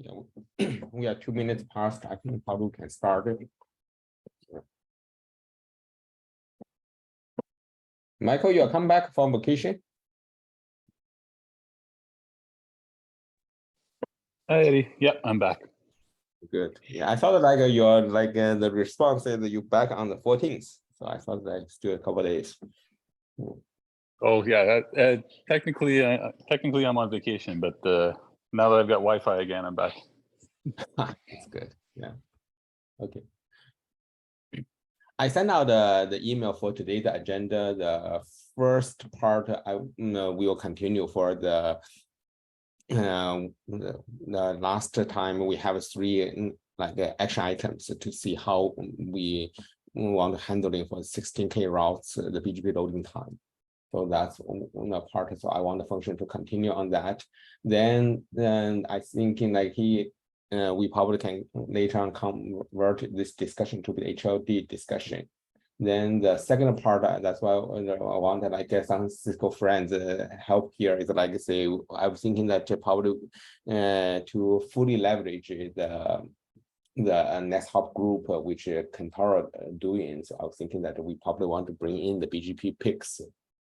Yeah, we are 2 minutes past. I think probably can start it. Michael, you come back from vacation? Hi, Eddie. Yeah, I'm back. Good. Yeah, I thought like your the response said that you back on the 14th. So I thought like still a couple of days. Oh yeah, technically I'm on vacation, but now that I've got Wi-Fi again, I'm back. That's good. Yeah. Okay. I sent out the email for today's agenda. The first part I will continue for the last time we have 3 action items to see how we want to handle it for 16K routes, the BGP loading time. So that's one part. So I want the function to continue on that. Then I thinking like we probably can later on convert this discussion to the HLD discussion. Then the second part, that's why I wanted like get some Cisco friends help here is like say I was thinking that probably to fully leverage the NetHop group which Kantara doing. So I was thinking that we probably want to bring in the BGP picks.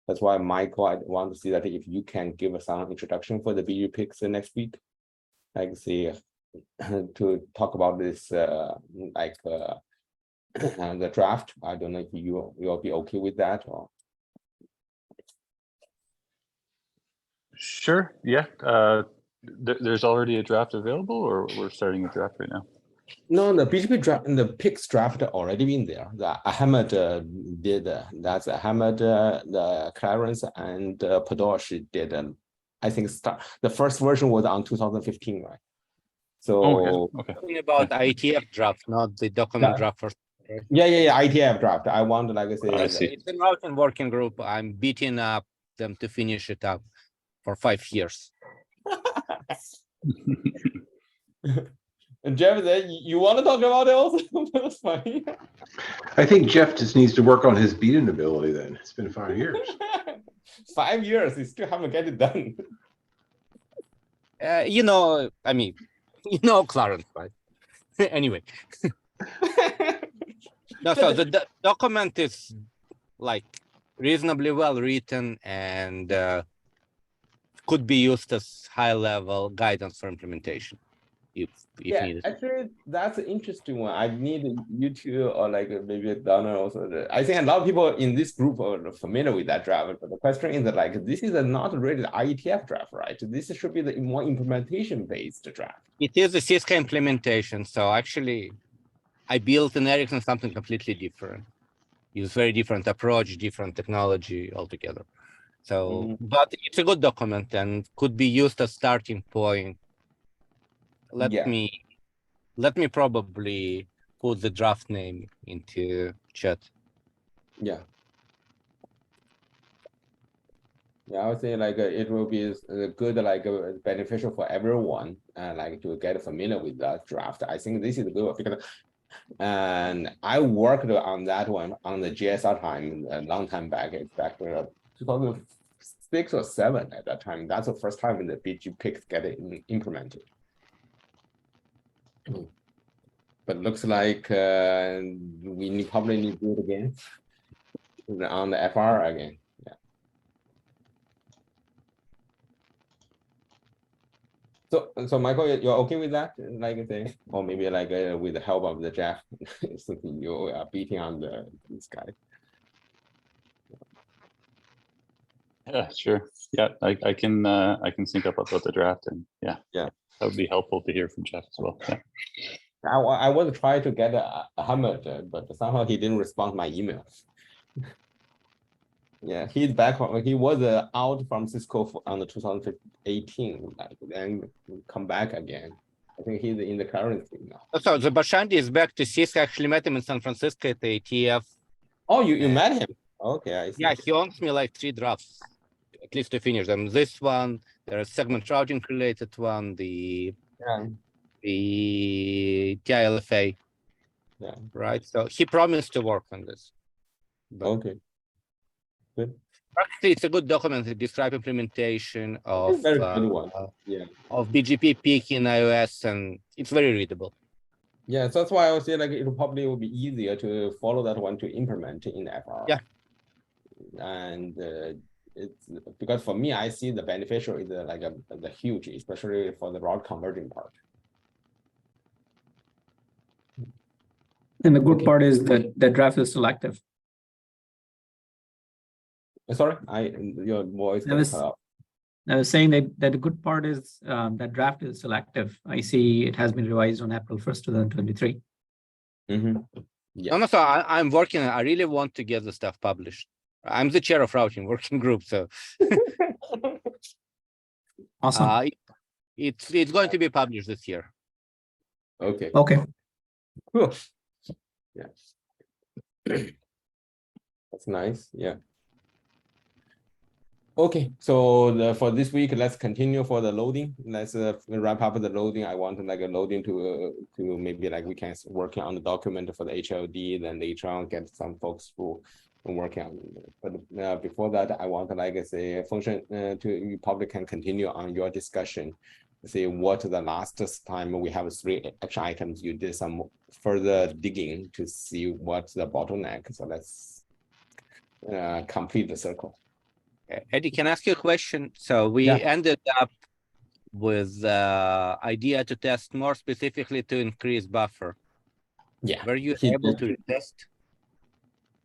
That's why Michael, I want to see that if you can give us some introduction for the BGP picks next week, like say to talk about this the draft. I don't know if you'll be okay with that or. Sure. Yeah. There's already a draft available, or we're starting a draft right now? No, the BGP draft and the PIX draft already been there. The Ahmed did that's Ahmed, the Clarence and Padosh did. I think the first version was on 2015, right? So okay. Talking about IETF draft, not the document draft first. Right? Yeah, IETF draft. I want to like I say. It's an open working group. I'm beating up them to finish it up for 5 years. And Jeff, then you want to talk about it also? That's funny. I think Jeff just needs to work on his beating ability then. It's been 5 years. 5 years, you still haven't get it done. I mean, Clarence, right? Anyway. No, so the document is like reasonably well written and could be used as high-level guidance for implementation. If needed. Actually, that's an interesting one. I need you two or like maybe Donna also. I think a lot of people in this group are familiar with that draft, but the question is that like this is not really the IETF draft, right? This should be the more implementation-based draft. It is a Cisco implementation, so actually, I built in Ericsson something completely different. Use very different approach, different technology altogether. So, but it's a good document and could be used as starting point. Let me probably put the draft name into chat. Yeah, I would say like it will be good, like beneficial for everyone, like to get familiar with that draft. I think this is good because, and I worked on that one on the GSR time a long time back. It's back in 2006 or 7 at that time. That's the first time when the BG picks get implemented. But looks like we probably need to do it again on the FR again. Yeah. So Michael, you're okay with that? Like I say, or maybe like with the help of the Jeff, something you are beating on this guy. Yeah, sure. Yeah, I can sync up about the draft, and yeah, that would be helpful to hear from Jeff as well. Yeah. I was trying to get Ahmed, but somehow he didn't respond to my email. Yeah, he's back. He was out from Cisco on the 2018, like then come back again. I think he's in the current team now. So the Bashandi is back to Cisco. I actually met him in San Francisco at the ATF. Oh, you met him? Okay, I see. Yeah, he owns me like 3 drafts, at least to finish them. This one, there is segment routing related one, the TILFA. Yeah. Right. So he promised to work on this. Okay. Good. Actually, it's a good document that describes implementation of Very good one. Yeah. of BGP peak in iOS, and it's very readable. Yeah, so that's why I would say like it probably will be easier to follow that one to implement in FR. Yeah. And it's because for me, I see the beneficial is like the huge, especially for the route converging part. And the good Okay. part is that the draft is selective. Sorry, your voice That got was- cut out. I was saying that the good part is that draft is selective. I see it has been revised on April 1st, 2023. Yeah. No, so I'm working. I really want to get the stuff published. I'm the chair of routing working group, so Awesome. it's going to be published this year. Okay. Okay. Cool. Yeah. That's nice. Yeah. Okay, so for this week, let's continue for the loading. Let's wrap up the loading. I want like a loading to maybe like we can working on the document for the HLD, then later on get some folks who working on it. But before that, I want to like say function you probably can continue on your discussion. Say what the last time we have 3 action items, you did some further digging to see what's the bottleneck. So let's complete the circle. Eddie, can I ask you a question? So we Yeah. ended up with the idea to test more specifically to increase buffer. Yeah. Were you He able did. to test?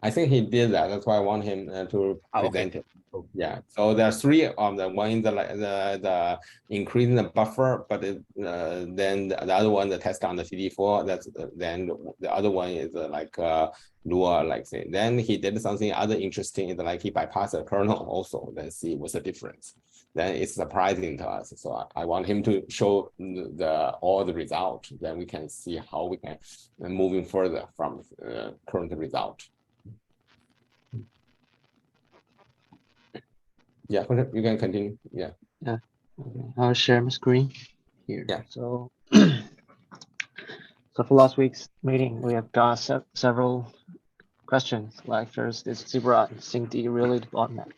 I think he did that. That's why I want him to Okay. present it. Yeah. So there are 3 of the one the increasing the buffer, but then the other one the test on the CD4. That's then the other one is like Lua like say. Then he did something other interesting is like he bypassed the kernel also. Let's see what's the difference. Then it's surprising to us. So I want him to show all the result. Then we can see how we can moving further from current result. Yeah, you can continue. Yeah. Okay, I'll share my screen here. Yeah. So, so for last week's meeting, we have got several questions. Like first, is Zebra and SYNC-D really the bottleneck?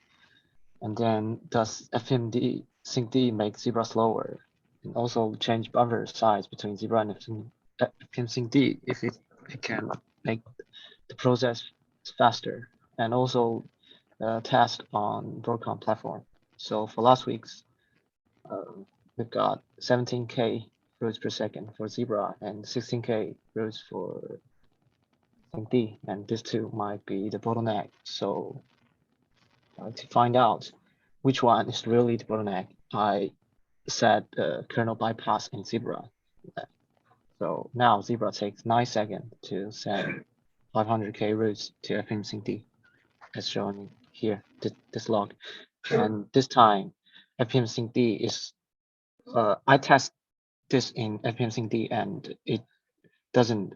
And then, does FMD SYNC-D make Zebra slower? And also change buffer size between Zebra and FPM SYNC-D if it can make the process faster. And also test on Broadcom platform. So for last week's, we've got 17K routes per second for Zebra and 16K routes for SYNC-D, and these two might be the bottleneck. So to find out which one is really the bottleneck, I set kernel bypass in Zebra. So now Zebra takes 9 seconds to send 500K routes to FPM SYNC-D, as shown here, this log. And this time, FPM SYNC-D is, I test this in FPM SYNC-D and it doesn't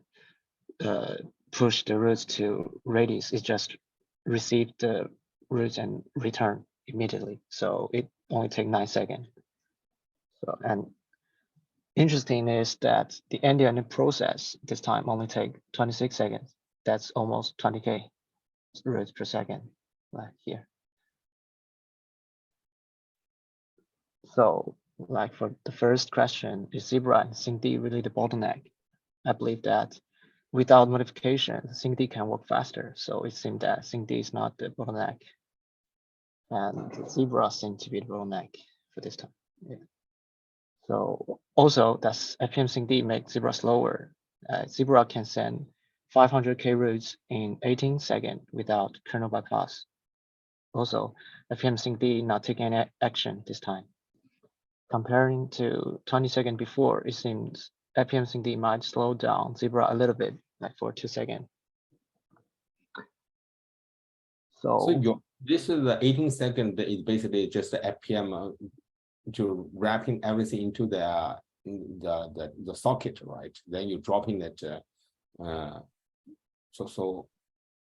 push the routes to radius. It just receives the routes and return immediately. So it only takes 9 seconds. So, and interesting is that the end-to-end process this time only take 26 seconds. That's almost 20K routes per second right here. So like for the first question, is Zebra and SYNC-D really the bottleneck? I believe that without modification, SYNC-D can work faster. So it seems that SYNC-D is not the bottleneck. And Zebra seems to be the bottleneck for this time. Yeah. So also, does FPM SYNC-D make Zebra slower? Zebra can send 500K routes in 18 seconds without kernel bypass. Also, FPM SYNC-D not taking any action this time. Comparing to 20 seconds before, it seems FPM SYNC-D might slow down Zebra a little bit, like for 2 seconds. So this is the 18 second is basically just the FPM to wrapping everything into the socket, right? Then you dropping that.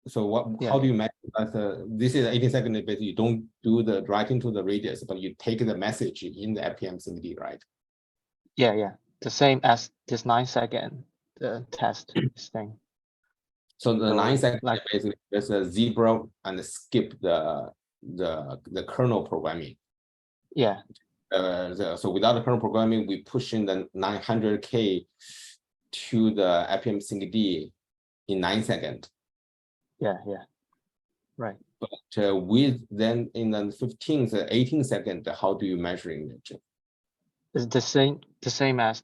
So what? Yeah, how do you measure that? This is 18 seconds. Basically, you don't do the writing to the radius, but you take the message in the FPM SYNC-D, right? yeah, the same as this 9 second test thing. So the So, 9 seconds like- basically just a Zebra and skip the the kernel programming. Yeah, So without the kernel programming, we push in the 900K to the IPM sync D in 9 seconds. yeah, right. But with then in the 15th, 18 second, how do you measuring it? It's the same as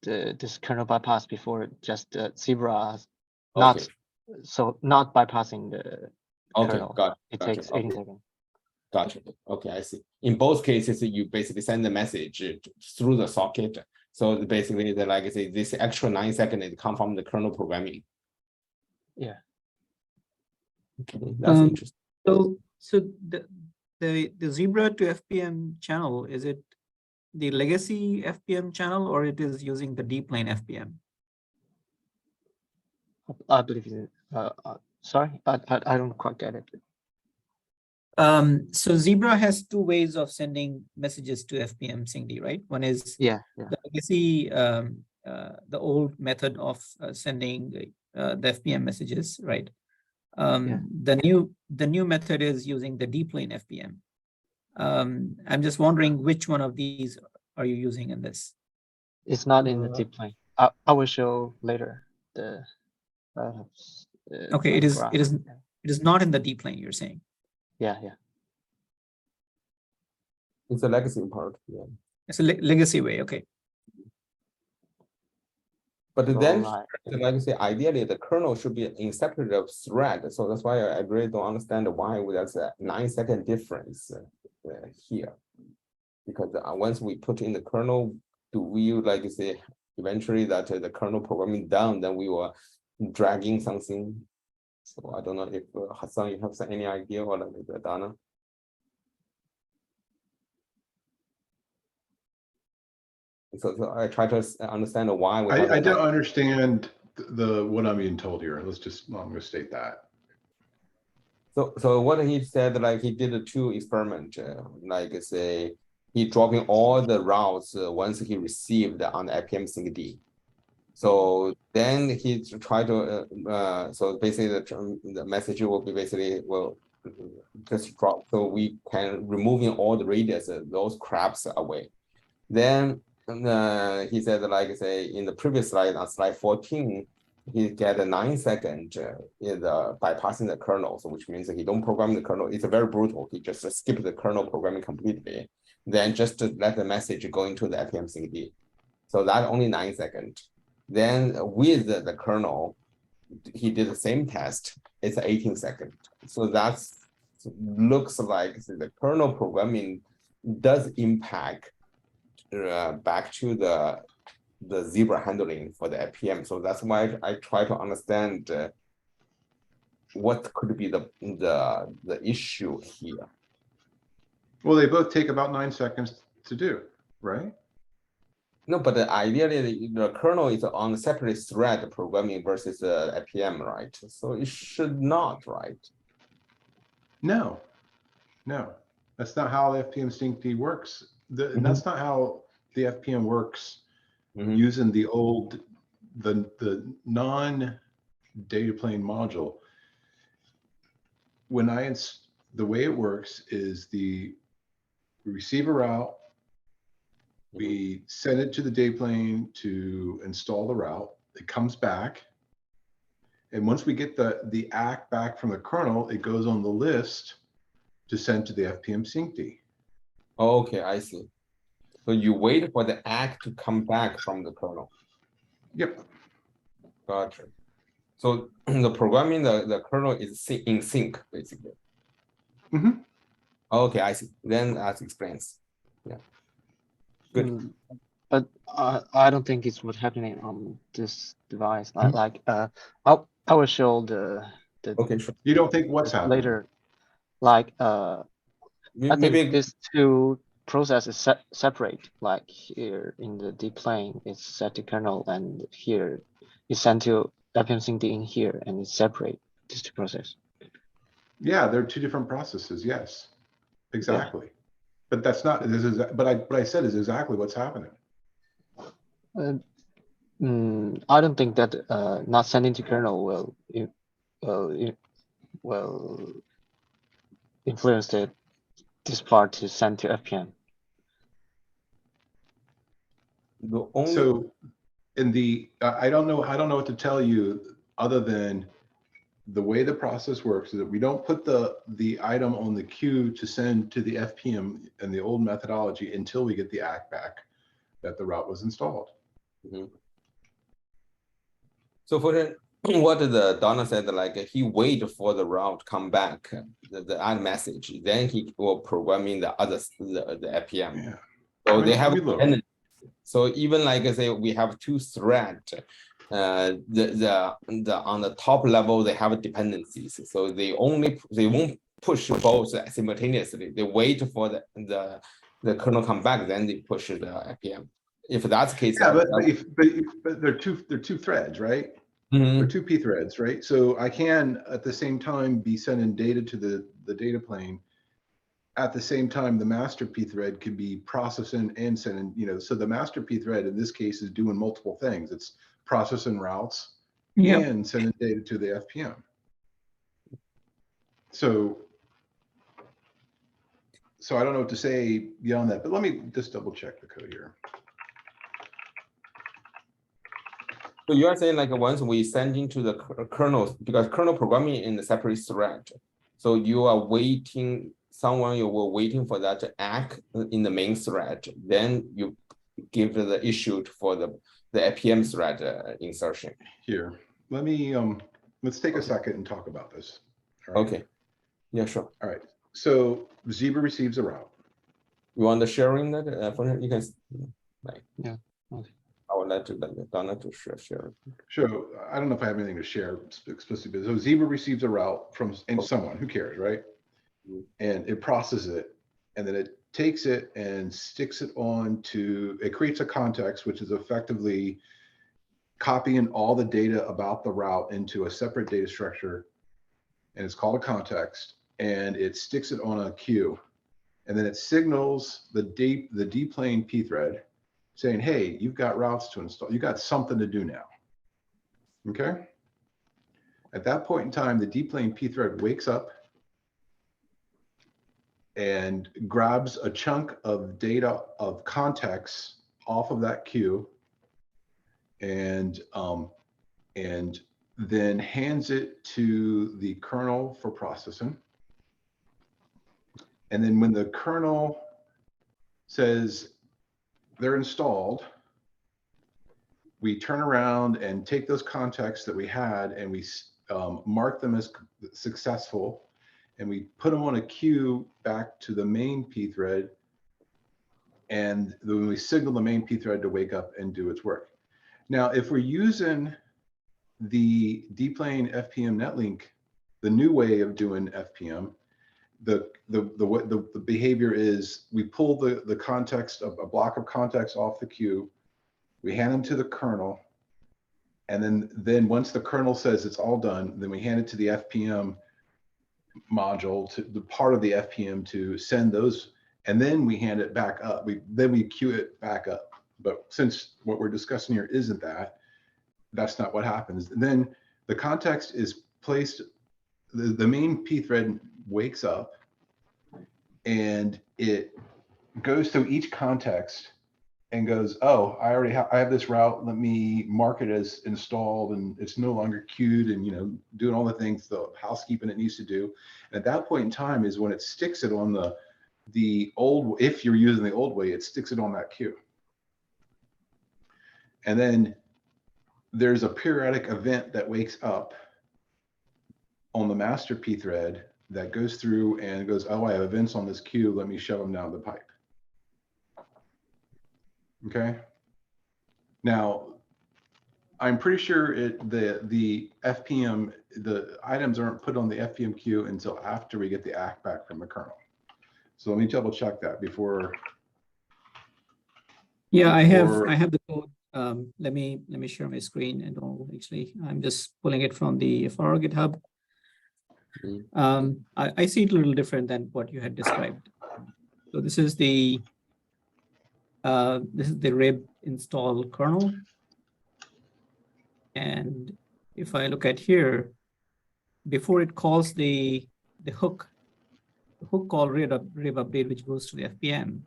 this kernel bypass before, just Zebra, not Okay. not bypassing the Okay, kernel. got It gotcha. takes 18 Okay. seconds. Gotcha. Okay, I see. In both cases, you basically send the message through the socket. So basically, like I say, this extra 9 seconds it come from the kernel programming. Yeah. Okay, that's interesting. So the Zebra to FPM channel, is it the legacy FPM channel or it is using the D plane FPM? I believe it. Sorry, I don't quite get it. So Zebra has two ways of sending messages to FPM SyncD, right? One is Yeah. the legacy, the old method of sending the FPM messages, right? The new method is using the D plane FPM. I'm just wondering which one of these are you using in this? It's not in the deep plane. I will show later the. Okay, like it graph. is not in the D plane, you're saying. Yeah. It's a legacy part. Yeah. It's a legacy way. Okay. But So, then, like, like I say, ideally the kernel should be in separate of thread. So that's why I really don't understand why there's a 9 second difference here. Because once we put in the kernel, do we like say eventually that the kernel programming done, then we were dragging something. So I don't know if Hassan, you have any idea, or like Dana? So I try to understand why. I don't understand what I'm being told here. I'm gonna state that. So what he said, like he did two experiment, like say he dropping all the routes once he received on the IPM sync D. So then he tried to so basically the message will be basically just drop, so we can removing all the radius, those crabs away. Then he said, like say in the previous slide, on slide 14, he get a 9 second in the bypassing the kernel, so which means that he don't program the kernel. It's very brutal. He just skip the kernel programming completely, then just to let the message go into the IPM sync D. So that only 9 seconds. Then with the kernel, he did the same test. It's 18 seconds. So that's looks like the kernel programming does impact back to the Zebra handling for the IPM. So that's why I try to understand what could be the issue here. Well, they both take about 9 seconds to do, right? No, but ideally the kernel is on a separate thread programming versus IPM, right? So it should not, right? No, that's not how the FPM sync D works. And that's not how the FPM works using the old, the non-data plane module. The way it works is we receive a route, we send it to the data plane to install the route. It comes back. And once we get the ACK back from the kernel, it goes on the list to send to the FPM sync D. Okay, I see. So you wait for the ACK to come back from the kernel. Yep. Gotcha. So the programming, the kernel is in sync, basically. Okay, I see. Then that explains. Yeah. Good. But I don't think it's what's happening on this device. Like I will show the Okay, sure. You don't think what's happening later. Like I think these two processes separate. Like here in the D plane, it's set to kernel, and here it's sent to IPM sync D in here, and it's separate these two processes. Yeah, they're two different processes. Yes, exactly. Yeah. But that's not. This is. But I said is exactly what's happening. I don't think that not sending to kernel will influence this part to send to FPM? The only So in the, I don't know what to tell you other than the way the process works is that we don't put the item on the queue to send to the FPM in the old methodology until we get the ACK back that the route was installed. So for the, what the Donna said, like he wait for the route come back, the add message, then he will program in the other the FPM. Yeah. So they have Let me look. so even like I say, we have two threads. The on the top level they have dependencies, so they won't push both simultaneously. They wait for the kernel come back, then they push the FPM. If that's the case, Yeah, but they're two threads, right? They're two P threads, right? So I can at the same time be sending data to the data plane. At the same time, the master P thread could be processing and sending, you know, so the master P thread in this case is doing multiple things. It's processing routes and sending data to the FPM. So I don't know what to say beyond that, but let me just double check the code here. So you are saying like once we send into the kernel, because kernel programming in the separate thread, so you are waiting, you were waiting for that to act in the main thread, then you give the issue for the FPM thread insertion. Here, let me let's take a second and talk about this. All right? Okay, yeah, sure. All right, so Zebra receives a route. You want the sharing that for you can like Yeah. Okay. I would like to Donna to share. Sure, I don't know if I have anything to share explicitly, but so Zebra receives a route from someone, who cares, right? And it processes it, and then it takes it and sticks it on to, it creates a context, which is effectively copying all the data about the route into a separate data structure, and it's called a context, and it sticks it on a queue, and then it signals the D-plane P thread saying, hey, you've got routes to install, you got something to do now. Okay. At that point in time, the D-plane P thread wakes up and grabs a chunk of data of context off of that queue, and then hands it to the kernel for processing. And then when the kernel says they're installed, we turn around and take those contexts that we had and we mark them as successful, and we put them on a queue back to the main P thread, and then we signal the main P thread to wake up and do its work. Now, if we're using the D-plane FPM netlink, the new way of doing FPM, the behavior is we pull the context of a block of context off the queue, we hand them to the kernel, and then once the kernel says it's all done, then we hand it to the FPM module, to the part of the FPM to send those, and then we hand it back up. Then we queue it back up. But since what we're discussing here isn't that, that's not what happens. And then the context is placed, the main P thread wakes up and it goes through each context and goes, oh, I have this route, let me mark it as installed, and it's no longer queued, and, you know, doing all the things, the housekeeping it needs to do. And at that point in time is when it sticks it on the old, if you're using the old way, it sticks it on that queue. And then there's a periodic event that wakes up on the master P thread that goes through and goes, oh, I have events on this queue, let me shove them down the pipe. Okay. Now, I'm pretty sure the FPM, the items aren't put on the FPM queue until after we get the ACK back from the kernel. So let me double check that before. Yeah, I have the code. Let me share my screen, and actually I'm just pulling it from the FR GitHub. I see it a little different than what you had described. So this is the rib install kernel. And if I look at here, before it calls the hook hook call rib update, which goes to the FPM,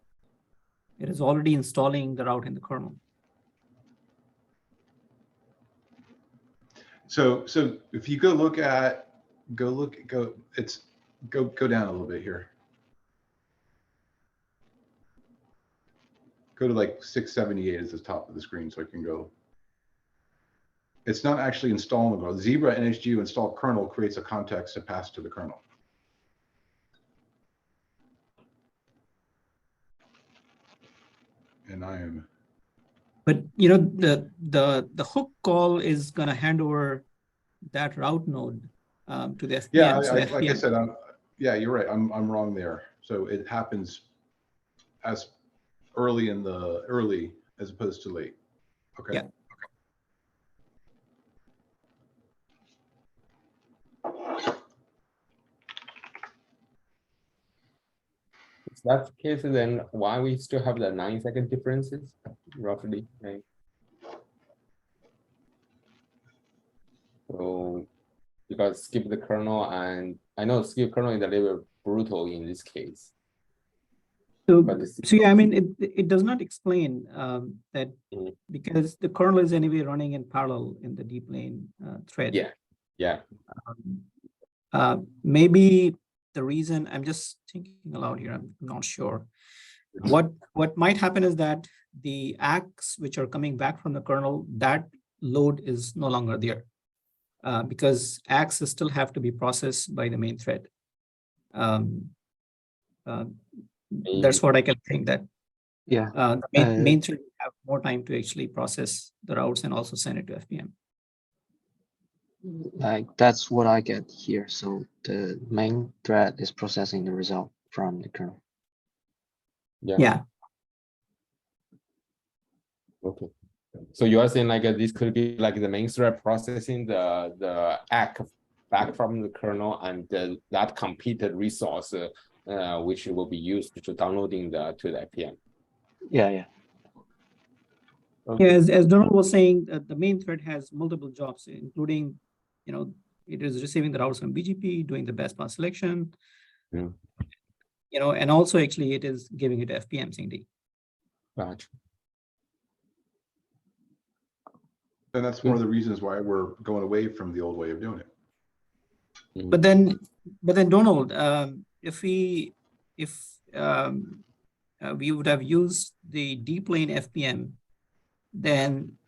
it is already installing the route in the kernel. So if you go down a little bit here. Go to like 678 is the top of the screen, so I can go. It's not actually installing the Zebra NHGU install kernel creates a context to pass to the kernel. And I am. But you know, the hook call is going to hand over that route node to the FPM. Yeah, so like I FPM. said, yeah, you're right. I'm wrong there. So it happens as early as opposed to late. Okay. Yeah. If that's the case, then why we still have the 9-second differences roughly, right? So because skip the kernel, and I know skip kernel is a little brutal in this case. So, But this, so yeah, I mean, it does not explain that Mhm. because the kernel is anyway running in parallel in the deep lane thread. yeah, Maybe the reason, I'm just thinking aloud here, I'm not sure. What might happen is that the acts which are coming back from the kernel, that load is no longer there because acts still have to be processed by the main thread. That's what I can think, that Yeah. the main thread will have more time to actually process the routes and also send it to FPM. Like that's what I get here. So the main thread is processing the result from the kernel. Yeah. okay. So you are saying like this could be like the main thread processing the act back from the kernel, and that competed resource which will be used to downloading to the FPM. Yeah. Okay. Yeah, as Donald was saying, the main thread has multiple jobs, including, you know, it is receiving the routes from BGP, doing the best path selection, Yeah. you know, and also actually it is giving it FPM SIND. Gotcha. And that's one of the reasons why we're going away from the old way of doing it. But then Donald, if we would have used the deep lane FPM, then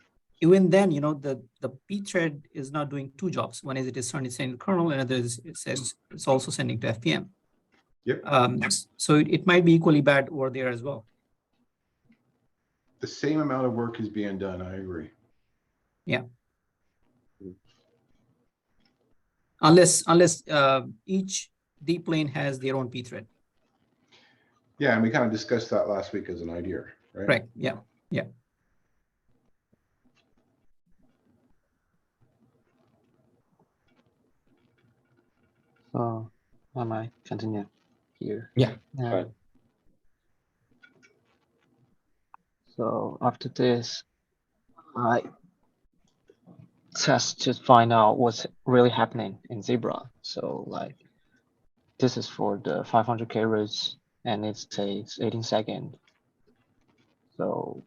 even then, you know, the P thread is not doing two jobs. One is it is sending to kernel, and other is it's also sending to FPM. Yep. So it might be equally bad over there as well. The same amount of work is being done. I agree. Yeah. Unless each deep lane has their own P thread. Yeah, and we kind of discussed that last week as an idea, right? Correct. Yeah. So I might continue here. Yeah. Right. So after this, I test to find out what's really happening in Zebra. So like this is for the 500K routes, and it takes 18 seconds. So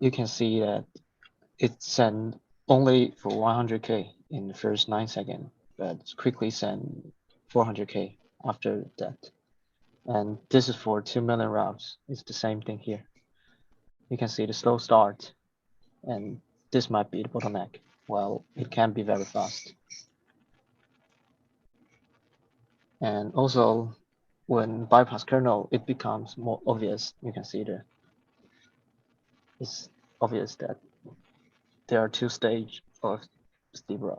you can see that it sent only for 100K in the first 9 seconds, but quickly send 400K after that. And this is for 2 million routes. It's the same thing here. You can see the slow start, and this might be the bottleneck. Well, it can be very fast. And also, when bypass kernel, it becomes more obvious. You can see it's obvious that there are two stages of Zebra.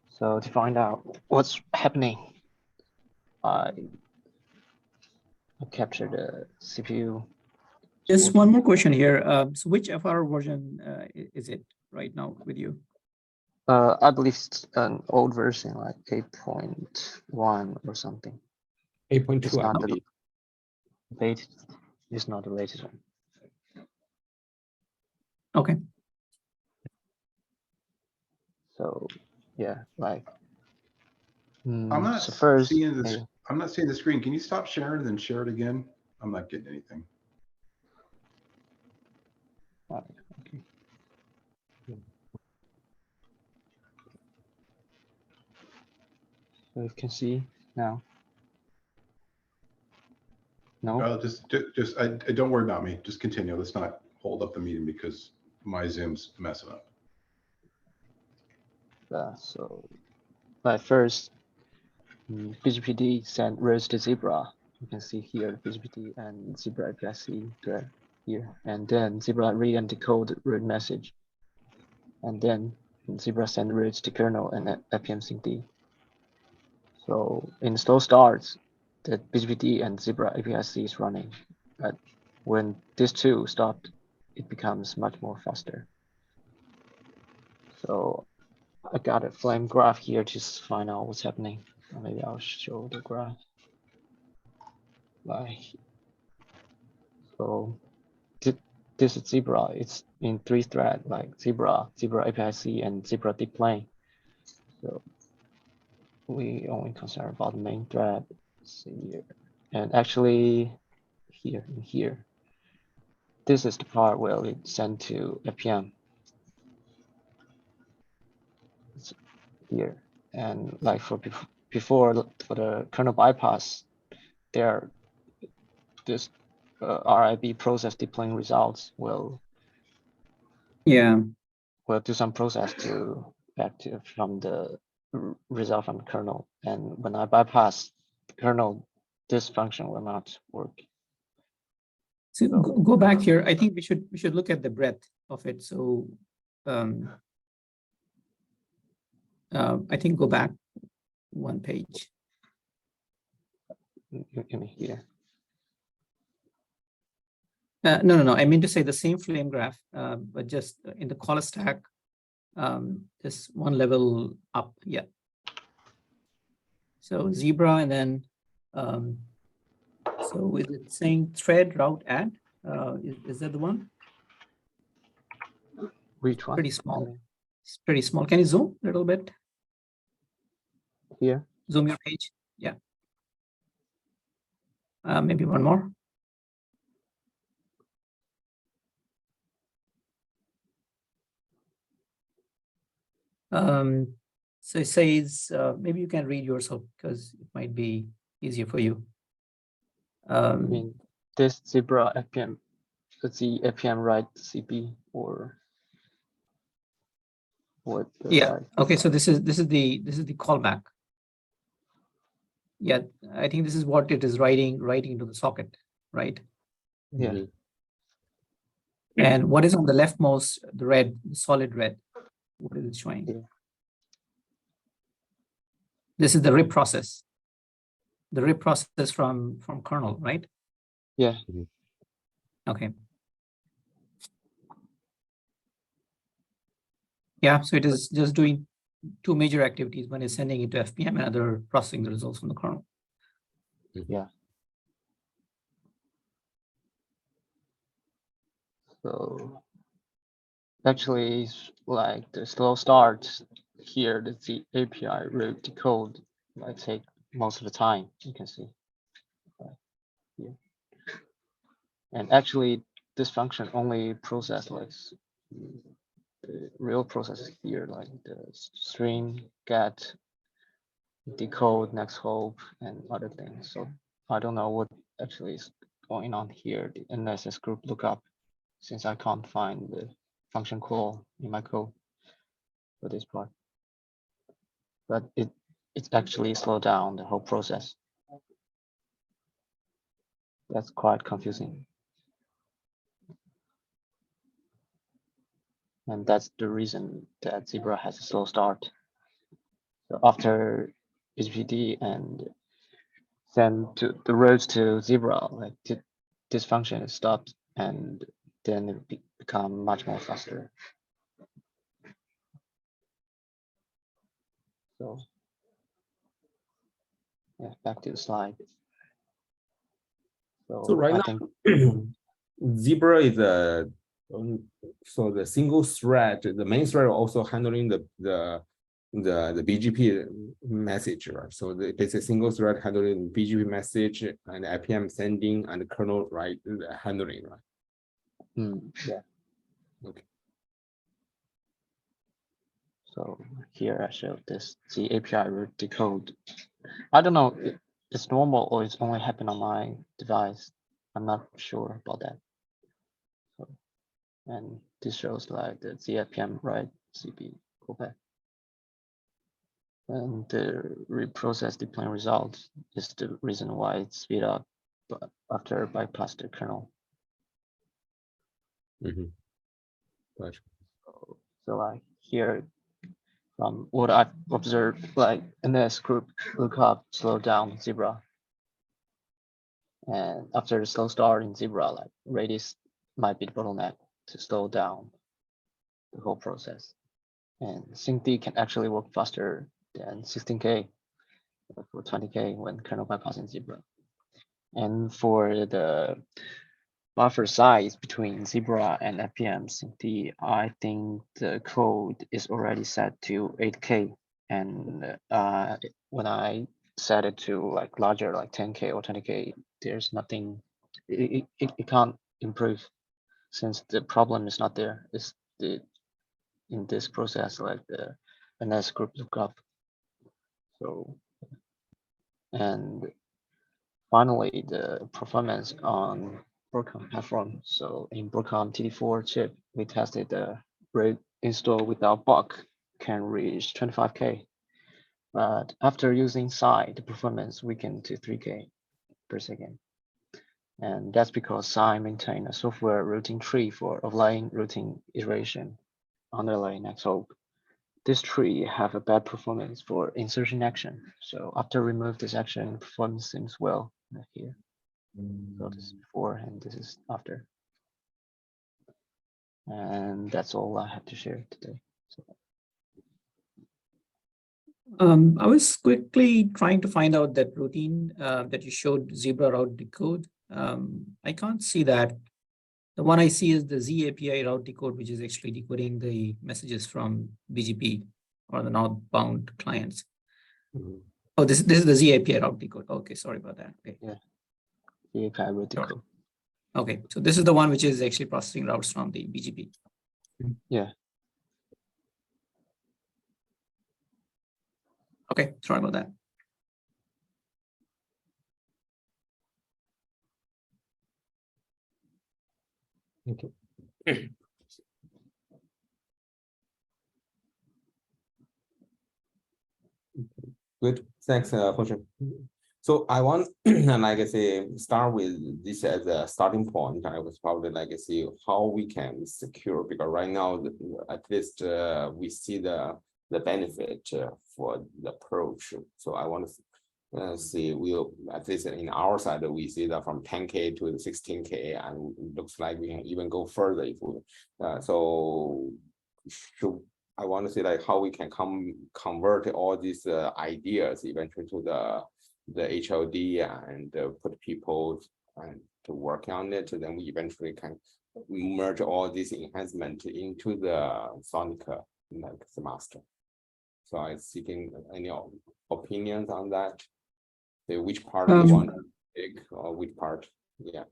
So to find out what's happening, I capture the CPU. Just one more question here. So which FR version is it right now with you? I believe it's an old version, like 8.1 or something. 8.2, It's I not believe. the latest. It's not the latest one. Okay. So yeah, like I'm not So first, seeing this. maybe- I'm not seeing the screen. Can you stop sharing and then share it again? I'm not getting anything. okay. So you can see now. No, Just don't worry about me. Just continue. Let's not hold up the meeting because my Zoom's messing up. so but first, BGPD sent roads to Zebra. You can see here BGPD and Zebra API here, and then Zebra read and decode root message, and then Zebra send routes to kernel and FPM syncd. So in slow starts, the BGPD and Zebra API is running, but when these two stopped, it becomes much more faster. So I got a flame graph here to find out what's happening. Or maybe I'll show the graph. Like, so this is Zebra. It's in 3 threads, like Zebra API-C, and Zebra deep plane. So we only concern about the main thread. Let's see here, and actually here, this is the part where it sent to FPM. It's here, and like before for the kernel bypass, this RIB process deploying results will do some process to back to from the result from the kernel, and when I bypass the kernel, this function will not work. So go back here. I think we should look at the breadth of it. So I think go back one page. You mean here? No. I mean to say the same flame graph, but just in the call stack, just one level up. Yeah. So Zebra, and then so is it saying thread route add? Is that the one? Which one? Pretty small. It's pretty small. Can you zoom a little bit? Here. Zoom your page. Yeah. Maybe one more. So it says, maybe you can read yourself because it might be easier for you. I mean, this Zebra FPM, the FPM write CB or what? Yeah. Okay. So this is the callback. Yeah, I think this is what it is writing into the socket, right? Yeah. And what is on the leftmost, the red, the solid red? What is it showing? Yeah. This is the RIP process. The RIP process from kernel, right? Yeah. Okay. Yeah, so it is just doing two major activities. One is sending it to FPM, and other processing the results from the kernel. Yeah. So actually, like the slow start here, the API route decode might take most of the time. You can see here, and actually, this function only process like the real processes here, like the string, get, decode, next hope, and other things. So I don't know what actually is going on here, the NSS group lookup, since I can't find the function call in my code for this part. But it's actually slowed down the whole process. That's quite confusing. And that's the reason that Zebra has a slow start. So after BGPD and send to the roads to Zebra, like this function is stopped, and then it become much more faster. So yeah, back to the slide. So right I now, think Zebra is a so the single thread. The main thread also handling the the BGP message, right? So it's a single thread handling BGP message and IPM sending and kernel right handling, right? Yeah. Okay. So here I showed this the API root decode. I don't know if it's normal or it's only happen on my device. I'm not sure about that. So, and this shows like the ZIPM right CP callback. And the reprocess deploying results is the reason why it's speed up after bypass the kernel. Gotcha. So like here, from what I've observed, like NS group lookup slow down Zebra. And after the slow start in Zebra, like Redis might be the bottleneck to slow down the whole process. And SYNCD can actually work faster than 16K for 20K when kernel bypassing Zebra. And for the buffer size between Zebra and FPM SYNCD, I think the code is already set to 8K. And when I set it to like larger, like 10K or 20K, there's nothing, it can't improve since the problem is not there. It's in this process, like the NS group lookup. So, and finally, the performance on Broadcom platform. So in Broadcom TD4 chip, we tested the RAID install without bug can reach 25K. But after using Psi, the performance weakened to 3K per second. And that's because Psi maintained a software routing tree for offline routing iteration underlying XHOLB. This tree have a bad performance for insertion action. So after remove this action, performance seems well here. So this is before and this is after. And that's all I have to share today. So. I was quickly trying to find out that routine that you showed Zebra route decode. I can't see that. The one I see is the Z API route decode, which is actually decoding the messages from BGP or the northbound clients. Oh, this is the Z API route decode. Okay, sorry about that. Okay. Yeah, the API route decode. Sure. Okay, so this is the one which is actually processing routes from the BGP. Yeah. Okay, sorry about that. Okay. Good, thanks, Feng. So I want, like I say, start with this as a starting point. I was probably like I see how we can secure, because right now, at least we see the benefit for the approach. So I want to see, we'll at least in our side, we see that from 10K to 16K, and it looks like we can even go further if we. So I want to see like how we can convert all these ideas eventually to the HLD and put people to work on it. Then we eventually can merge all this enhancement into the SONiC like the master. So I'm seeking any opinions on that. So which part we want to take or which part, yeah.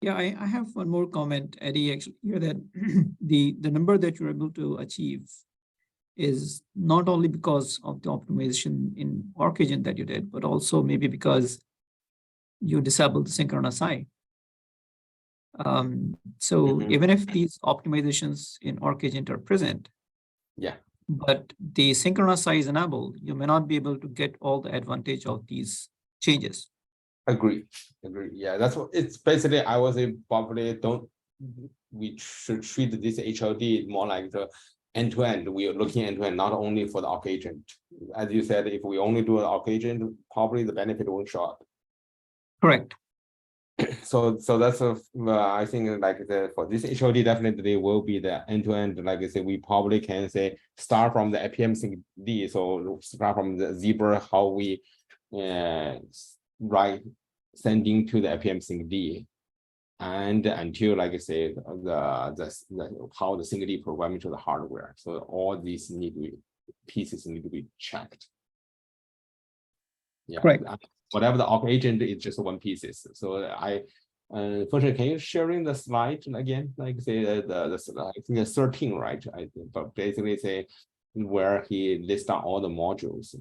Yeah, I have one more comment, Eddie, actually here, that the number that you're able to achieve is not only because of the optimization in Orc agent that you did, but also maybe because you disabled the synchronous I. So even if these optimizations in Orc agent are present, yeah, but the synchronous I is enabled, you may not be able to get all the advantage of these changes. Agree. Yeah, that's what it's basically. I would say probably we should treat this HLD more like the end-to-end. We are looking end-to-end, not only for the Orc agent. As you said, if we only do an Orc agent, probably the benefit won't show up. Correct. So that's I think like for this HLD definitely will be the end-to-end. Like I said, we probably can say start from the IPM SYNCD. So start from the Zebra, how we write sending to the IPM SYNCD, and until, like I say, how the single D programming to the hardware. So all these pieces need to be checked. Yeah, Correct. Whatever the awk agent is just one pieces. So Function, can you sharing the slide again? Like say I think 13, right? But basically say where he lists down all the modules.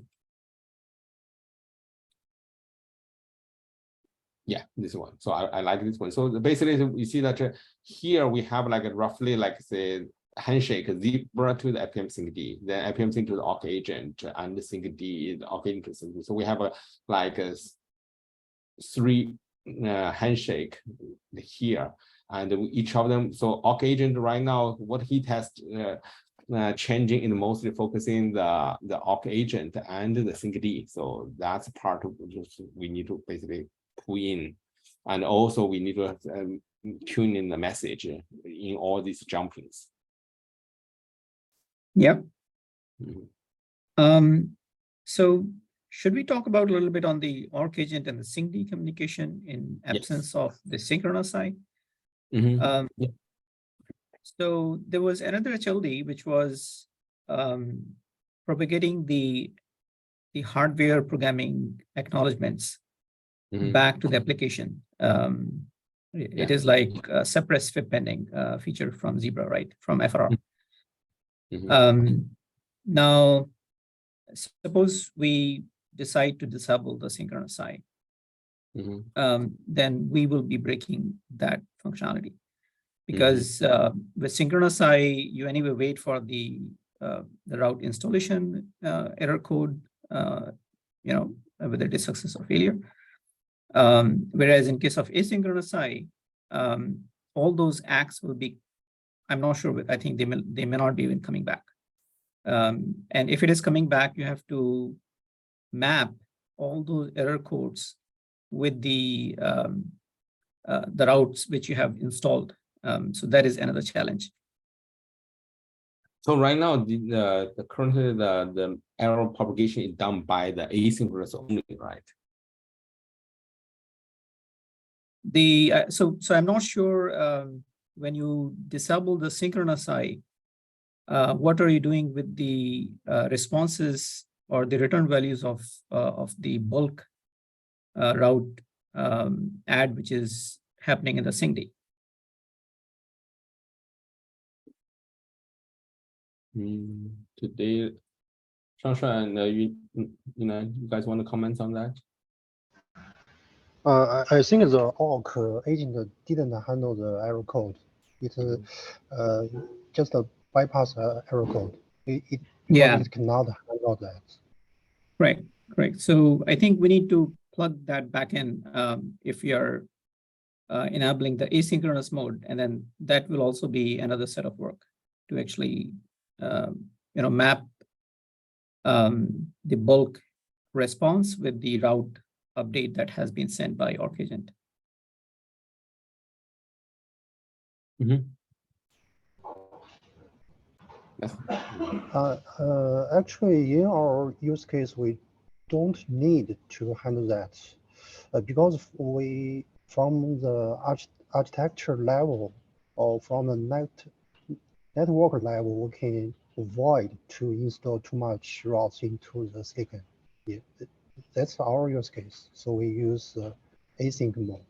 Yeah, this one. So I like this one. So basically, you see that here we have like a roughly like say handshake zebra to the FPM sync D, then FPM sync to the awk agent, and the sync D is awk agent to sync D. So we have a 3 handshake here, and each of them. So awk agent right now, what he tests changing is mostly focusing the awk agent and the sync D. So that's part of just we need to basically pull in, and also we need to tune in the message in all these jumpings. Yep. Mhm. So should we talk about a little bit on the awk agent and the sync D communication in absence of the synchronous side? Yeah. So there was another HLD which was propagating the hardware programming acknowledgements back to the application. It is like a suppress FIP pending feature from Zebra, right? From FRR. Now, suppose we decide to disable the synchronous side, then we will be breaking that functionality. Because with synchronous I, you anyway wait for the route installation error code, whether it is success or failure. Whereas in case of asynchronous I, all those acts will be, I'm not sure, I think they may not be even coming back. And if it is coming back, you have to map all those error codes with the routes which you have installed. So that is another challenge. So right now, the currently the error propagation is done by the asynchronous only, right? So I'm not sure when you disable the synchronous I, what are you doing with the responses or the return values of the bulk route add, which is happening in the syncd? Today, Shanshan, you guys want to comment on that? I think the awk agent didn't handle the error code. It just bypass error code. It cannot handle that. Right. So I think we need to plug that back in if we are enabling the asynchronous mode, and then that will also be another set of work to actually map the bulk response with the route update that has been sent by awk agent. Actually, in our use case, we don't need to handle that because we, from the architecture level or from the network level, we can avoid to install too much routes into the silicon. Yeah, that's our use case. So we use async mode.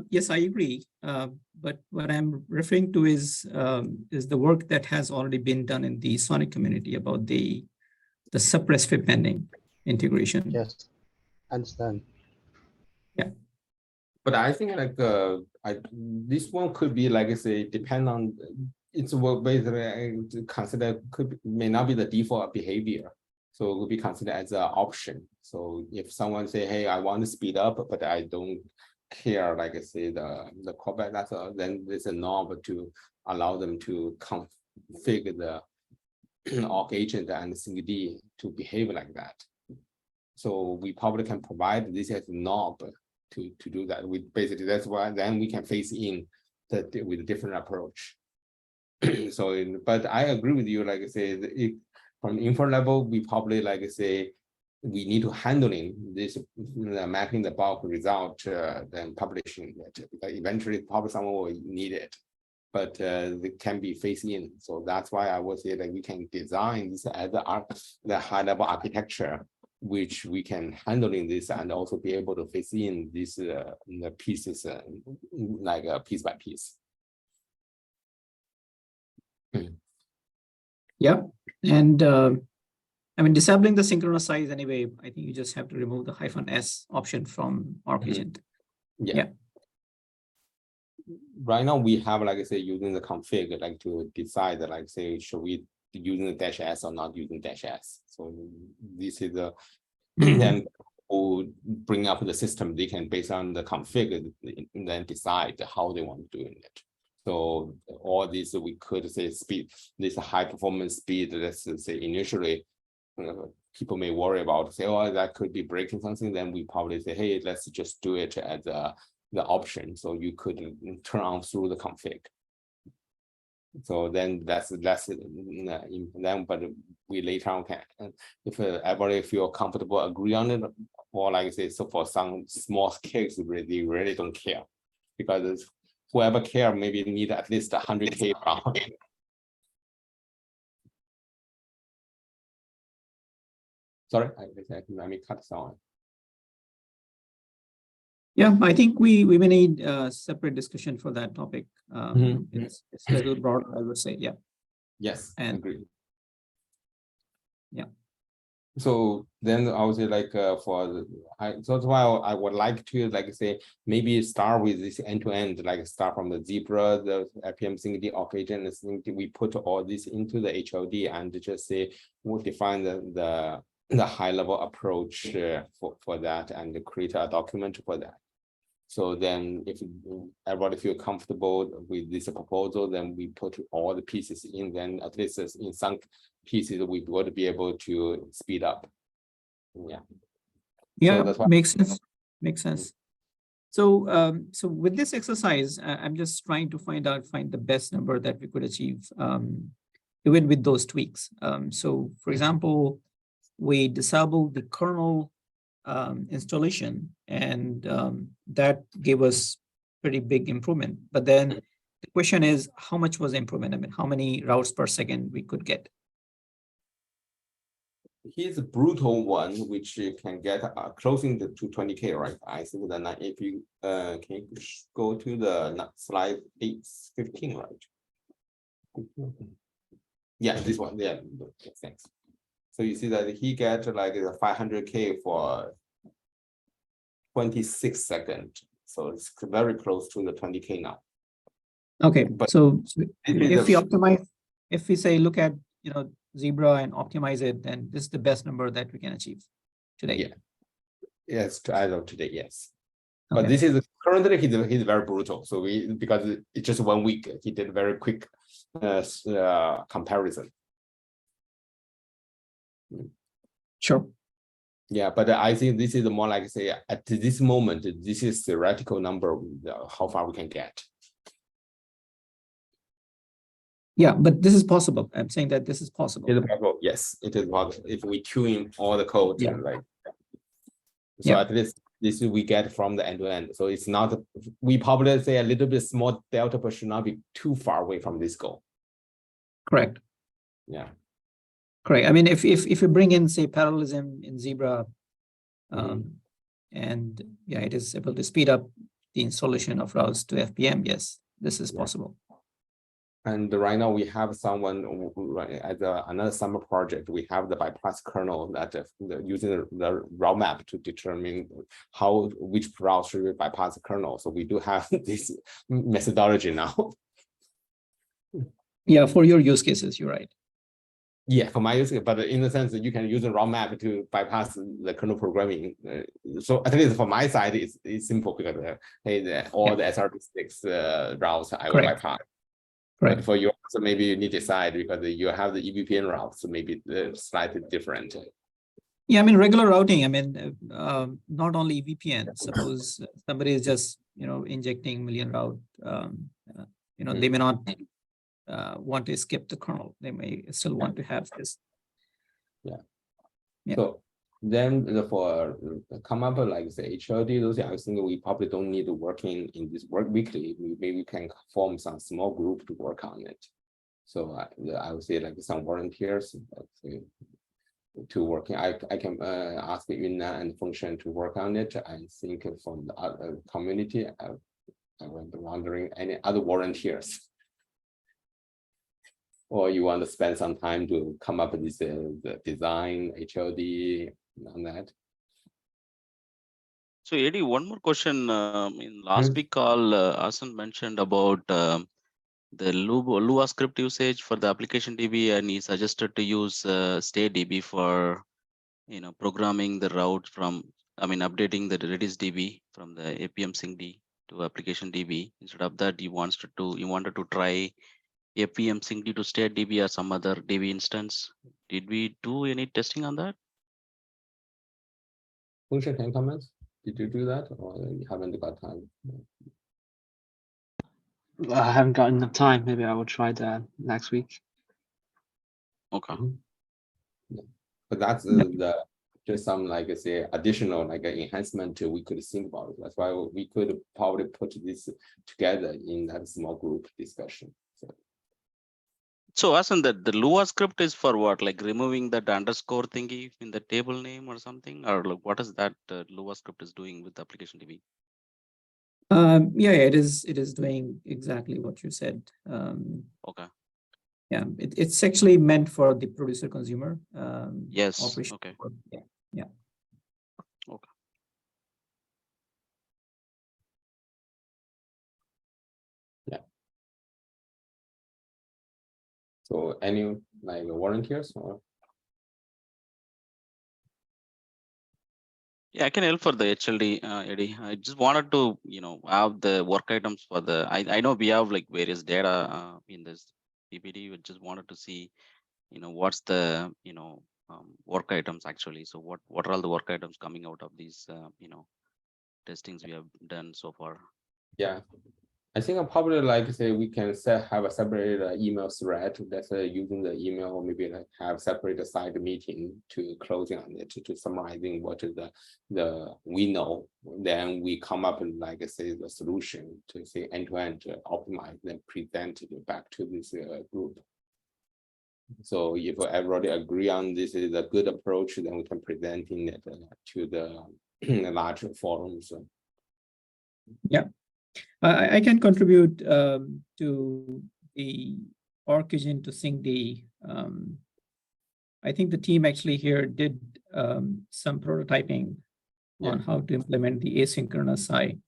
Yes, I agree. But what I'm referring to is the work that has already been done in the SONiC community about the suppress FIP pending integration. Yes, understand. Yeah. But I think like this one could be like I say depend on it's what basically consider may not be the default behavior, so it will be considered as an option. So if someone say, hey, I want to speed up, but I don't care, like I say the callback, then there's a knob to allow them to configure the awk agent and syncd to behave like that. So we probably can provide this as a knob to do that. We basically, that's why then we can face in with a different approach. So, but I agree with you. Like I say, from info level, we probably like I say we need to handling this, mapping the bulk result, then publishing it. Because eventually, probably someone will need it, but it can be phased in. So that's why I would say that we can design this as the high level architecture, which we can handling this and also be able to phase in these the pieces like piece by piece. Yeah, and I mean, disabling the synchronous size anyway, I think you just have to remove the -s option from ArcAgent. Yeah. Right now we have, like I say, using the config, like to decide, like say, should we using the -s or not using -s. So this is the then who bring up the system, they can based on the config then decide how they want to do it. So all this we could say speed, this high performance speed, let's say initially people may worry about, say, oh, that could be breaking something. Then we probably say, hey, let's just do it as the option. So you could turn on through the config. So then that's then, but we later on can, if everybody feel comfortable, agree on it, or like I say, so for some small case, they really don't care, because whoever care maybe need at least 100K round. Sorry, let me cut someone. Yeah, I think we may need a separate discussion for that topic. It's a little broad, I would say. Yeah. Yes, and agree. Yeah. So then I would say like so that's why I would like to like say maybe start with this end-to-end, like start from the Zebra, the FPM SYNCD ArcAgent, we put all this into the HLD and just say we'll define the high-level approach for that and create a document for that. So then if everybody feel comfortable with this proposal, then we put all the pieces in, then at least in some pieces we would be able to speed up. Yeah. Yeah, so makes sense. Makes sense. So so with this exercise, I'm just trying to find the best number that we could achieve, even with those tweaks. So for example, we disable the kernel installation, and that gave us pretty big improvement. But then the question is, how much was the improvement? I mean, how many routes per second we could get? Here's a brutal one, which you can get closing to 20K, right? I think that if you can go to the slide 815, right? Yeah, this one. Yeah, thanks. So you see that he get like 500K for 26 seconds. So it's very close to the 20K now. Okay, but so if we optimize, if we say look at Zebra and optimize it, then this is the best number that we can achieve today. Yeah. Yes, as of today, yes. Okay. But this is currently he's very brutal. So because it's just 1 week, he did very quick comparison. Sure. Yeah, but I think this is more like say at this moment, this is theoretical number, how far we can get. Yeah, but this is possible. I'm saying that this is possible. It is possible. Yes, it is possible if we tune all the code. Yeah. Like, so Yeah. at least this is we get from the end to end. So it's not, we probably say a little bit small delta, but should not be too far away from this goal. Correct. Yeah. Correct. I mean, if you bring in, say, parallelism in Zebra, and yeah, it is able to speed up the installation of routes to FPM. Yes, this is possible. And right now we have someone as another summer project. We have the bypass kernel that using the route map to determine which route should we bypass the kernel. So we do have this methodology now. Yeah, for your use cases, you're right. Yeah, for my use case, but in the sense that you can use the route map to bypass the kernel programming. So at least for my side, it's simple because all the SRP6 routes I will bypass. Right. But for yours, so maybe you need to decide because you have the EVPN route, so maybe they're slightly different. Yeah, I mean, regular routing, I mean, not only VPN. Suppose somebody is just, injecting 1 million route, they may not want to skip the kernel. They may still want to have this. Yeah. Yeah. So Then for come up like say HLD, those I think we probably don't need to work in this work weekly. Maybe we can form some small group to work on it. So I would say like some volunteers to working. I can ask Yunnan and Function to work on it. I think from the other community, I was wondering any other volunteers. Or you want to spend some time to come up with this the design, HLD, on that. So Eddie, one more question. In last week call, Asan mentioned about the Lua script usage for the application DB, and he suggested to use state DB for programming the route from, updating the Redis DB from the APM sync D to application DB. Instead of that, he wanted to try APM sync D to state DB or some other DB instance. Did we do any testing on that? Function, can you comment? Did you do that, or you haven't got time? I haven't got enough time. Maybe I will try that next week. Okay. Yeah. But that's the just some like I say additional like enhancement we could think about it. That's why we could probably put this together in that small group discussion. So Asan, the Lua script is for what? Like removing that underscore thingy in the table name or something? Or like what is that Lua script is doing with the application DB? Yeah, it is doing exactly what you said. Okay. Yeah, it's actually meant for the producer consumer. Yes. Operation. Okay. Yeah. Okay. Yeah. So any like volunteers or? Yeah, I can help for the HLD, Eddie. I just wanted to, have the work items for the. I know we have like various data in this PPT. We just wanted to see, what's the, work items actually. So what are all the work items coming out of these, testings we have done so far? Yeah, I think I'll probably like say we can have a separate email thread that's using the email, maybe like have separate side meeting to closing on it to summarizing what is the we know. Then we come up with like say the solution to say end-to-end optimize, then present it back to this group. So if everybody agree on this is a good approach, then we can present it to the larger forums. Yeah. I can contribute to the org engine to sync the. I think the team actually here did some prototyping on how to implement the asynchronous side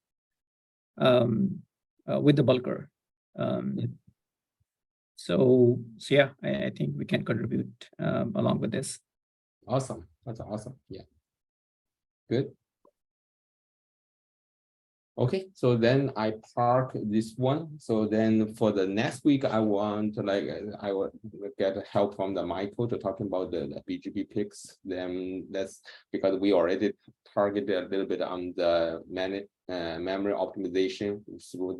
with the bulker. So yeah, I think we can contribute along with this. Awesome, that's awesome. Yeah, good. Okay, so then I park this one. So then for the next week, I want to like I will get help from the Michael to talking about the BGP picks. Then that's because we already targeted a little bit on the memory optimization through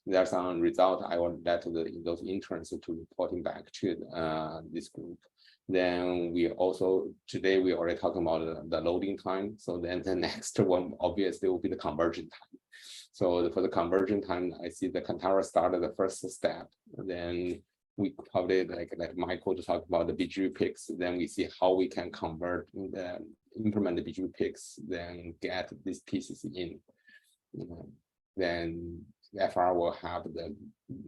there's some result. I will let those interns to reporting back to this group. Then we also today we already talking about the loading time. So then the next one obviously will be the conversion time. So for the conversion time, I see the Kantara started the first step. Then we probably like Michael to talk about the BGP picks. Then we see how we can convert implement the BGP picks. Then get these pieces in. Then FR will have the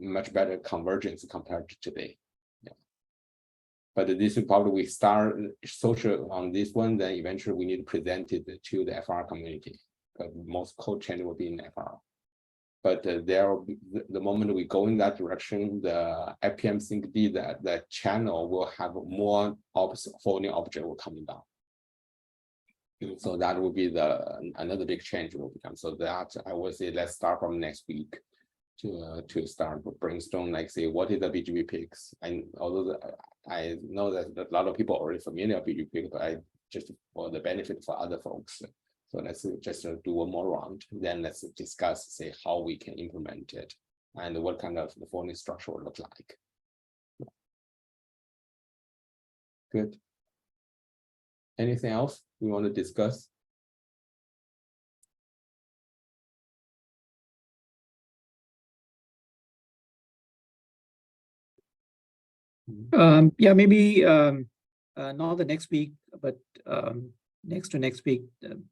much better convergence compared to today. But this is probably we start social on this one, then eventually we need to present it to the FR community. Because most code chain will be in FR. But the moment we go in that direction, the APM sync D, that channel will have more folding object will coming down. So that will be another big change will become. So that I would say let's start from next week to start brainstorm, like say what is the BGP picks. And although I know that a lot of people are already familiar with BGP picks, but I just for the benefit for other folks. So let's just do one more round. Then let's discuss say how we can implement it and what kind of the folding structure will look like. Good. Anything else we want to discuss? Yeah, maybe not the next week, but next to next week,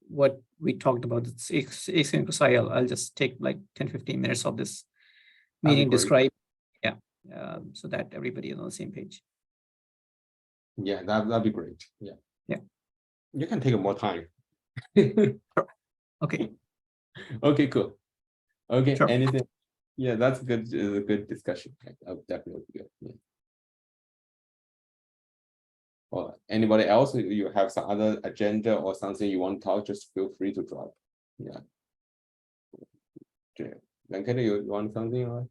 what we talked about, it's asynchronous IL. I'll just take like 10-15 minutes of this That'd be meeting, great. describe, yeah, so that everybody is on the same page. Yeah, that'd be great. Yeah. Yeah. You can take more time. Okay. Okay, cool. Okay, Sure. anything? Yeah, that's good. A good discussion. That would definitely be good. Yeah. Or anybody else? You have some other agenda or something you want to talk? Just feel free to drop. Yeah. Okay. Venkata, you want something? Or?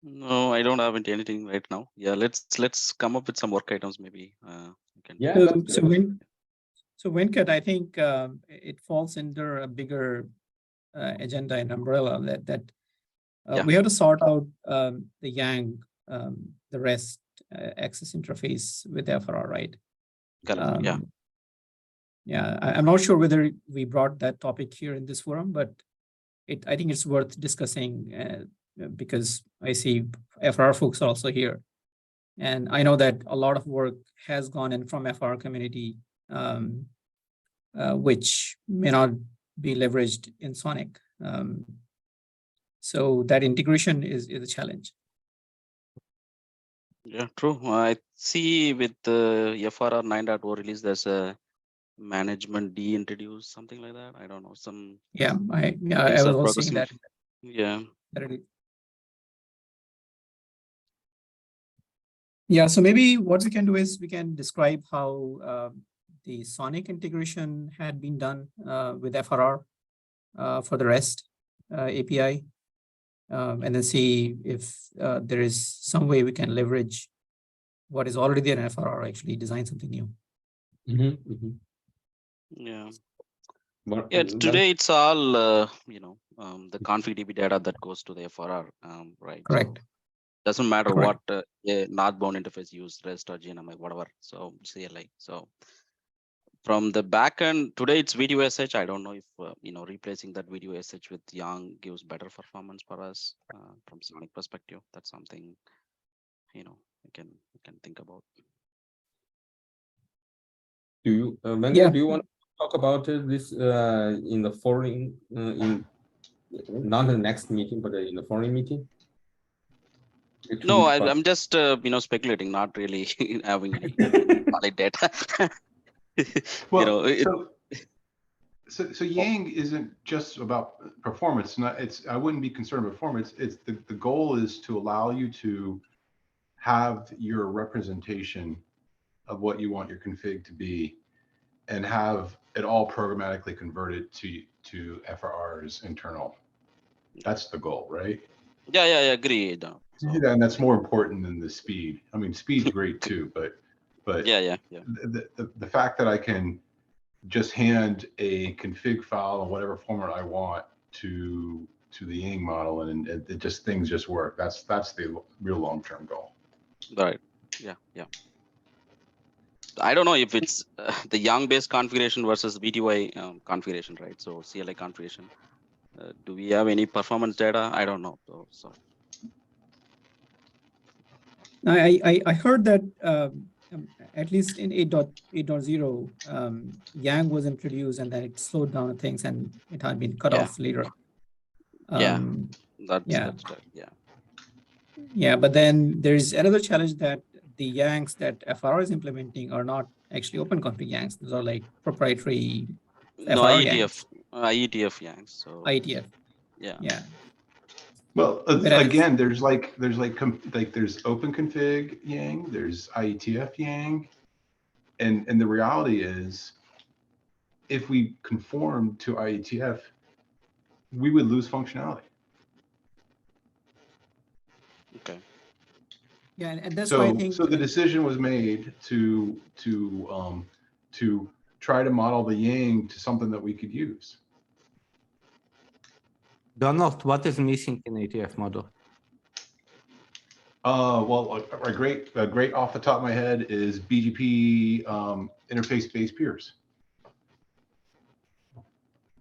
No, I don't have anything right now. Yeah, let's come up with some work items maybe. We can Yeah, do that's So good. Venkat, I think it falls under a bigger agenda and umbrella that Yeah. we have to sort out the Yang, the REST access interface with FRR, right? correct. Yeah. Yeah, I'm not sure whether we brought that topic here in this forum, but I think it's worth discussing because I see FRR folks are also here. And I know that a lot of work has gone in from FRR community, which may not be leveraged in SONiC. So that integration is a challenge. Yeah, true. I see with the FRR 9.0 release, there's a management D introduced, something like that. I don't know. Some Yeah, I things was are also seeing that. progressing. Yeah. Yeah, so maybe what we can do is we can describe how the SONiC integration had been done with FRR for the REST API, and then see if there is some way we can leverage what is already there in FRR, actually design something new. Yeah. But, Yeah. Today it's all the config DB data that goes to the FRR, right? Correct. So doesn't matter Correct. what northbound interface use, REST or GNMI, whatever. So CLI. So from the backend, today it's video SH. I don't know if replacing that video SH with Yang gives better performance for us from SONiC perspective. That's something we can think about. do you, Venkata, Yeah. do you want to talk about this in the following, in not the next meeting, but in the following meeting? No, I'm just speculating, not really having any solid data. Well, so Yang isn't just about performance. I wouldn't be concerned with performance. It's the goal is to allow you to have your representation of what you want your config to be and have it all programmatically converted to FRR's internal. That's the goal, right? Yeah, agreed. So, yeah, and that's more important than the speed. I mean, speed's great too, but yeah. The fact that I can just hand a config file in whatever format I want to the Yang model, and it just things just work. That's the real long-term goal. Right. Yeah. I don't know if it's the Yang-based configuration versus VTY configuration, right? So CLI configuration. Do we have any performance data? I don't know. So I heard that at least in 8.0, Yang was introduced and then it slowed down things and it had been cut off later. That's yeah. Yeah, but then there's another challenge that the Yangs that FRR is implementing are not actually open config Yangs. Those are like proprietary FRR Yangs. IETF Yangs. So IETF. Yeah. Well, again, there's there's open config Yang, there's IETF Yang, and the reality is, if we conform to IETF, we would lose functionality. Okay. Yeah, and that's so, why I think so the decision was made to try to model the Yang to something that we could use. Donald, what is missing in ATF model? Well, a great off the top of my head is BGP interface-based peers.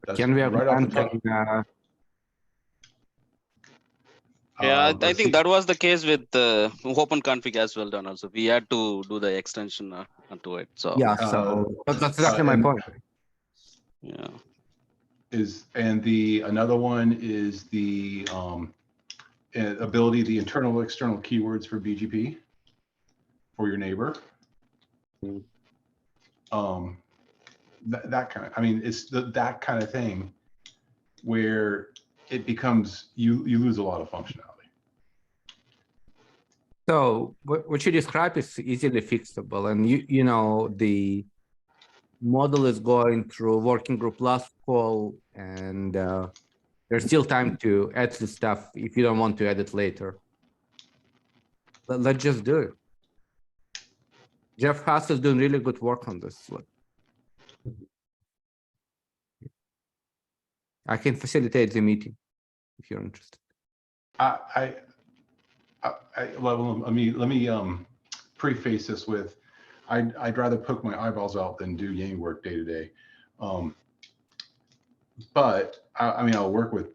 That's Can we have right off the top. Yeah, I Let's think see. that was the case with open config as well, done also. We had to do the extension onto it. So Yeah, so that's exactly my and- point. yeah. And another one is the ability, the internal external keywords for BGP for your neighbor. That kind of, I mean, it's that kind of thing where it becomes, you lose a lot of functionality. So what you describe is easily fixable, and you know the model is going through working group last call, and there's still time to add the stuff if you don't want to add it later. Let's just do it. Jeff Haas is doing really good work on this one. I can facilitate the meeting if you're interested. Well, let me preface this with, I'd rather poke my eyeballs out than do Yang work day to day. But I mean, I'll work with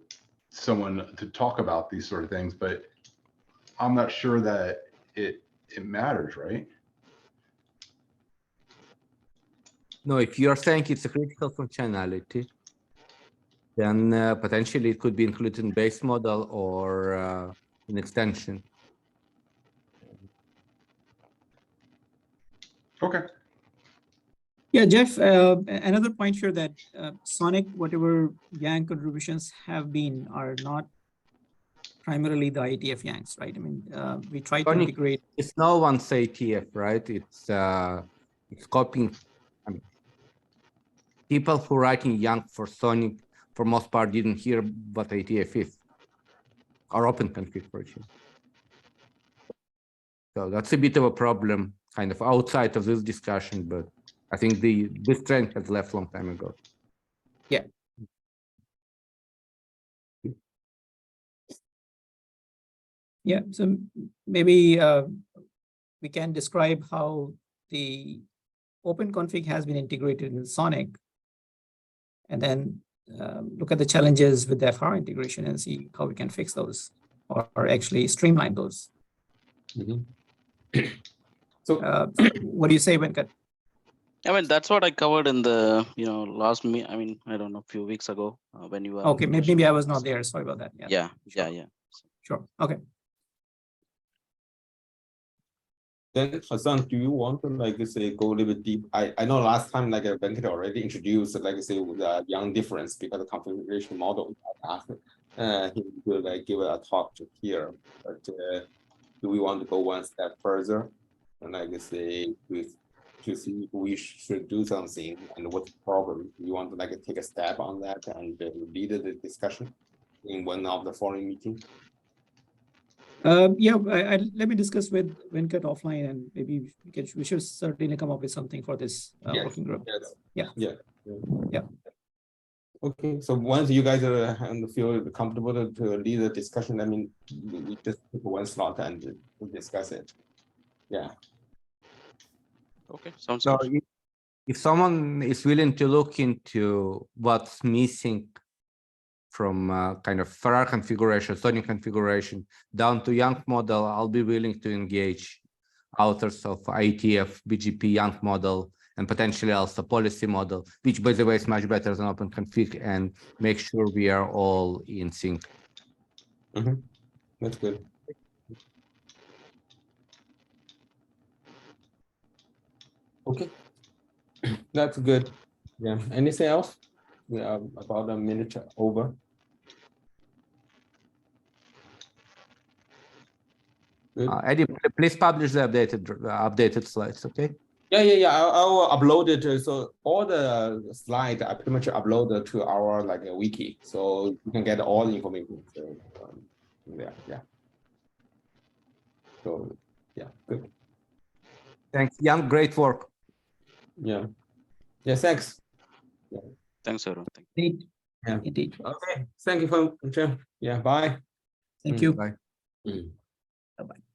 someone to talk about these sort of things, but I'm not sure that it matters, right? No, if you're saying it's a critical functionality, then potentially it could be included in base model or an extension. Okay. Yeah, Jeff, another point here that SONiC, whatever Yang contributions have been, are not primarily the IETF Yangs, right? I mean, we try to SONiC integrate. It's no one's ATF, right? It's copying. I mean, people who writing Yang for SONiC, for most part, didn't hear what IETF is, or open configuration. So that's a bit of a problem, kind of outside of this discussion, but I think this trend has left a long time ago. Yeah. Yeah, so maybe we can describe how the open config has been integrated in SONiC, and then look at the challenges with the FR integration and see how we can fix those or actually streamline those. So what do you say, Venkat? I mean, that's what I covered in the, last I mean, I don't know, a few weeks ago when you were. Okay, maybe I was not there. Sorry about that. Yeah, sure. yeah. Sure. Okay. then Hassan, do you want to say go a little bit deep? I know last time Venkat already introduced say the Yang difference because the configuration model. He will give a talk here, but do we want to go one step further and say to see if we should do something and what's the problem? You want to take a step on that and lead the discussion in one of the following meetings? Yeah, let me discuss with Venkat offline, and maybe we should certainly come up with something for this working group. Yes. Yeah. Okay, so once you guys feel comfortable to lead the discussion, I mean, we just pick one slot and discuss it. Yeah. Okay, sounds So good. if someone is willing to look into what's missing from kind of FRR configuration, SONiC configuration, down to Yang model, I'll be willing to engage authors of IETF, BGP Yang model, and potentially also policy model, which by the way is much better than OpenConfig, and make sure we are all in sync. That's good. Okay, that's good. Yeah, anything else? We are about a minute over. Eddie, please publish the updated slides, okay? Yeah. I'll upload it. So all the slides I pretty much uploaded to our wiki, so you can get all the information. So, yeah. So yeah, good. Thanks, Yang. Great work. Yeah. Thanks. Yeah. Thanks, everyone. Thank Indeed. Yeah. Indeed. Okay. Thank you for Jim. Yeah. Bye. Thank you. Bye. Bye-bye.